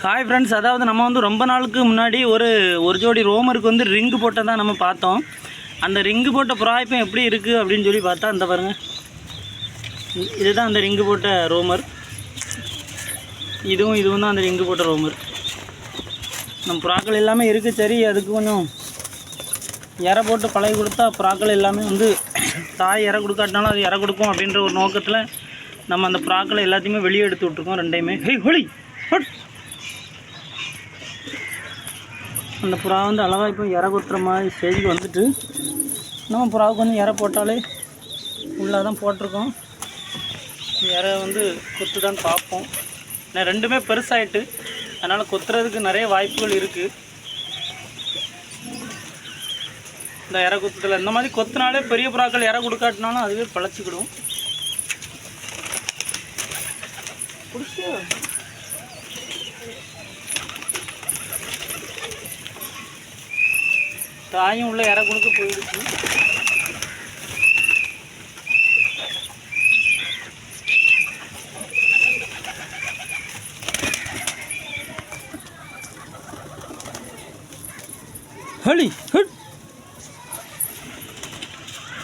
Hi friends, அதாவது நம்ம வந்து ரொம்ப நாளுக்கு முன்னாடி ஒரு ஜோடி ரோமருக்கு வந்து ரிங்கு போட்டதை நம்ம பார்த்தோம். அந்த ரிங்கு போட்ட புறாய்ப்பும் எப்படி இருக்குது அப்படின்னு சொல்லி பார்த்தா இந்த பாருங்கள், இதுதான் அந்த ரிங்கு போட்ட ரோமர். இதுவும் தான் அந்த ரிங்கு போட்ட ரோமர். நம்ம புறாக்கள் எல்லாமே இருக்குது. சரி, அதுக்கு கொஞ்சம் இறை போட்டு பழகி கொடுத்தா புறாக்கள் எல்லாமே வந்து தாய் இறை கொடுக்காட்டினாலும் அது இறை கொடுக்கும் அப்படின்ற ஒரு நோக்கத்தில் நம்ம அந்த புறாக்களை எல்லாத்தையுமே வெளியே எடுத்து விட்ருக்கோம். ரெண்டையுமே ஹொலி அந்த புறா வந்து அழகாக இப்போ இறை கொத்துற மாதிரி ஸ்டேஜுக்கு வந்துட்டு, நம்ம புறாவுக்கு வந்து இறை போட்டாலே உள்ளே தான் போட்டிருக்கோம். இறை வந்து கொத்துதான்னு பார்ப்போம். நான் ரெண்டுமே பெருசாகிட்டு, அதனால் கொத்துறதுக்கு நிறைய வாய்ப்புகள் இருக்குது. இந்த இறை கொத்துதல் இந்த மாதிரி கொத்துனாலே பெரிய புறாக்கள் இறை கொடுக்காட்டினாலும் அதுவே பழச்சிக்கிடும். பிடிச்சி தாயும் உள்ள இறை கொடுக்க போயிடுச்சு. ஹலி ஹட்